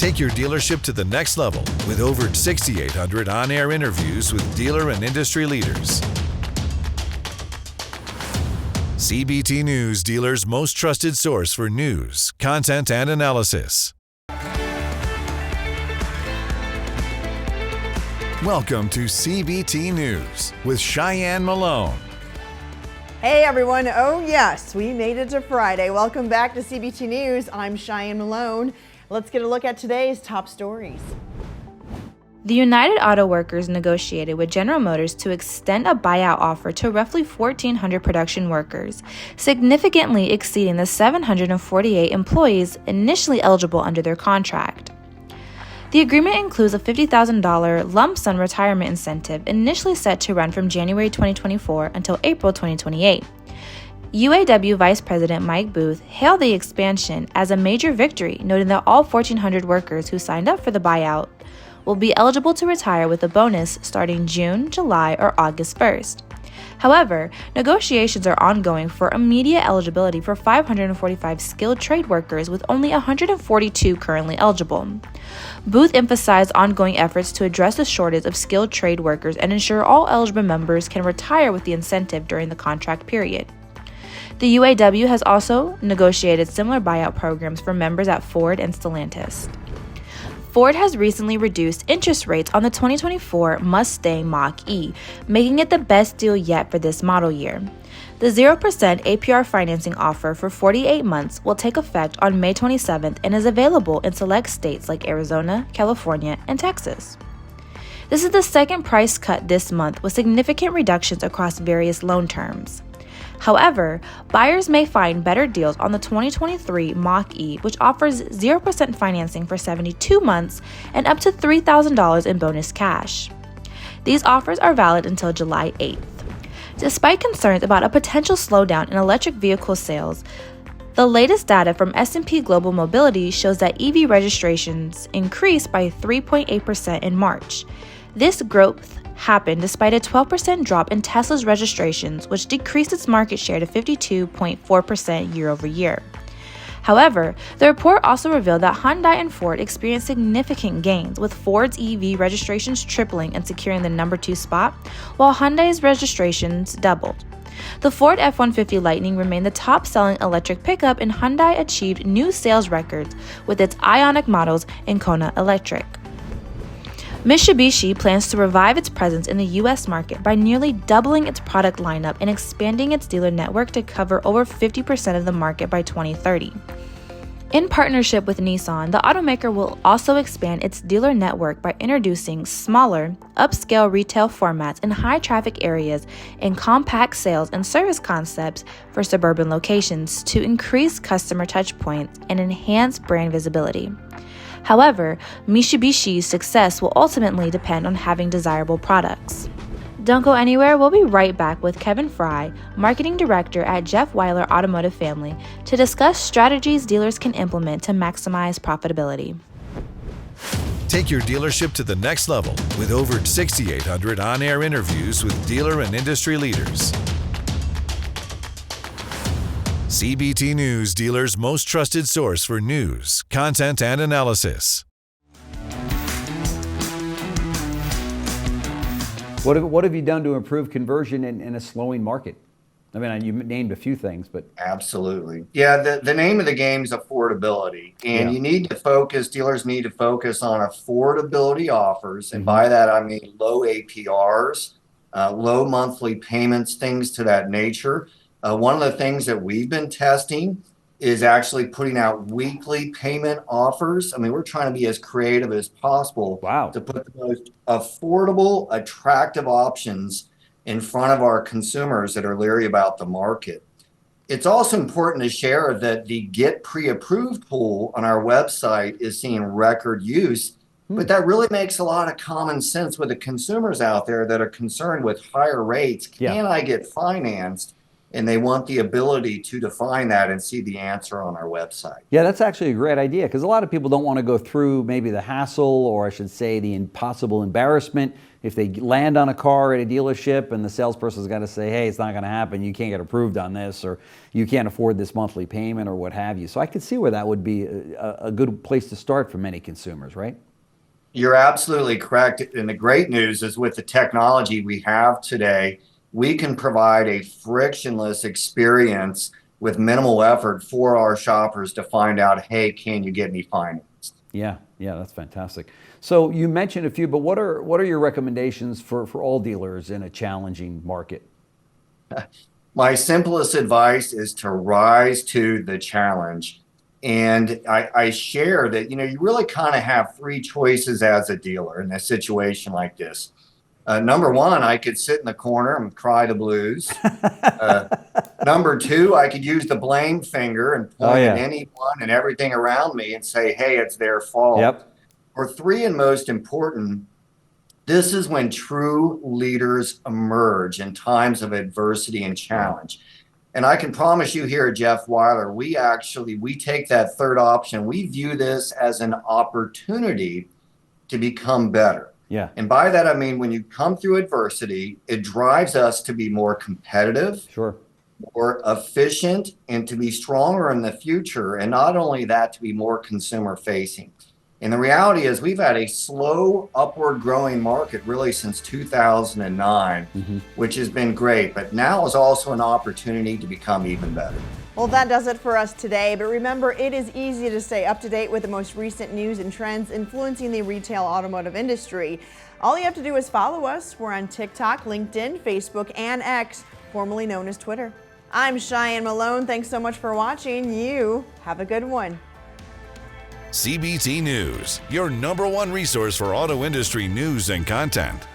Take your dealership to the next level with over 6,800 on-air interviews with dealer and industry leaders. CBT News, dealers' most trusted source for news, content, and analysis. Welcome to CBT News with Cheyenne Malone. Hey everyone, oh yes, we made it to Friday. Welcome back to CBT News. I'm Cheyenne Malone. Let's get a look at today's top stories. The United Auto Workers negotiated with General Motors to extend a buyout offer to roughly 1,400 production workers, significantly exceeding the 748 employees initially eligible under their contract. The agreement includes a $50,000 lump sum retirement incentive initially set to run from January 2024 until April 2028. UAW Vice President Mike Booth hailed the expansion as a major victory, noting that all 1,400 workers who signed up for the buyout will be eligible to retire with a bonus starting June, July, or August 1st. However, negotiations are ongoing for immediate eligibility for 545 skilled trade workers, with only 142 currently eligible. Booth emphasized ongoing efforts to address the shortage of skilled trade workers and ensure all eligible members can retire with the incentive during the contract period. The UAW has also negotiated similar buyout programs for members at Ford and Stellantis. Ford has recently reduced interest rates on the 2024 Mustang Mach-E, making it the best deal yet for this model year. The 0% APR financing offer for 48 months will take effect on May 27th and is available in select states like Arizona, California, and Texas. This is the second price cut this month, with significant reductions across various loan terms. However, buyers may find better deals on the 2023 Mach-E, which offers 0% financing for 72 months and up to $3,000 in bonus cash. These offers are valid until July 8th. Despite concerns about a potential slowdown in electric vehicle sales, the latest data from S&P Global Mobility shows that EV registrations increased by 3.8% in March. This growth happened despite a 12% drop in Tesla's registrations, which decreased its market share to 52.4% year over year. However, the report also revealed that Hyundai and Ford experienced significant gains, with Ford's EV registrations tripling and securing the number 2 spot, while Hyundai's registrations doubled. The Ford F-150 Lightning remained the top-selling electric pickup, and Hyundai achieved new sales records with its Ioniq models in Kona Electric. Mitsubishi plans to revive its presence in the U.S. market by nearly doubling its product lineup and expanding its dealer network to cover over 50% of the market by 2030. In partnership with Nissan, the automaker will also expand its dealer network by introducing smaller, upscale retail formats in high-traffic areas and compact sales and service concepts for suburban locations to increase customer touchpoints and enhance brand visibility. However, Mitsubishi's success will ultimately depend on having desirable products. Don't go anywhere, we'll be right back with Kevin Fry, Marketing Director at Jeff Weiler Automotive Family, to discuss strategies dealers can implement to maximize profitability. Take your dealership to the next level with over 6,800 on-air interviews with dealer and industry leaders. CBT News, dealers' most trusted source for news, content, and analysis. What have you done to improve conversion in a slowing market? I mean, you named a few things, but... Absolutely. Yeah, the name of the game is affordability. And you need to focus, dealers need to focus on affordability offers. And by that, I mean low APRs, low monthly payments, things to that nature. One of the things that we've been testing is actually putting out weekly payment offers. I mean, we're trying to be as creative as possible to put the most affordable, attractive options in front of our consumers that are leery about the market. It's also important to share that the Get Pre-Approved pool on our website is seeing record use, but that really makes a lot of common sense with the consumers out there that are concerned with higher rates. Can I get financed? and they want the ability to define that and see the answer on our website. Yeah, that's actually a great idea, because a lot of people don't want to go through maybe the hassle, or I should say the impossible embarrassment, if they land on a car at a dealership and the salesperson's got to say, hey, it's not going to happen, you can't get approved on this, or you can't afford this monthly payment, or what have you. So I could see where that would be a good place to start for many consumers, right? You're absolutely correct. And the great news is, with the technology we have today, we can provide a frictionless experience with minimal effort for our shoppers to find out, hey, can you get me financed? Yeah, that's fantastic. So you mentioned a few, but what are your recommendations for all dealers in a challenging market? My simplest advice is to rise to the challenge. And I share that, you really kind of have three choices as a dealer in a situation like this. Number one, I could sit in the corner and cry the blues. Number two, I could use the blame finger and point at anyone and everything around me and say, hey, it's their fault. Yep. Or three, and most important, this is when true leaders emerge in times of adversity and challenge. And I can promise you here at Jeff Weiler, we take that third option. We view this as an opportunity to become better. Yeah. And by that, I mean, when you come through adversity, it drives us to be more competitive, sure, more efficient, and to be stronger in the future. And not only that, to be more consumer facing. And the reality is, we've had a slow upward growing market really since 2009, which has been great. But now is also an opportunity to become even better. Well, that does it for us today. But remember, it is easy to stay up to date with the most recent news and trends influencing the retail automotive industry. All you have to do is follow us. We're on TikTok, LinkedIn, Facebook, and X, formerly known as Twitter. I'm Cheyenne Malone. Thanks so much for watching. You have a good one. CBT News, your #1 resource for auto industry news and content.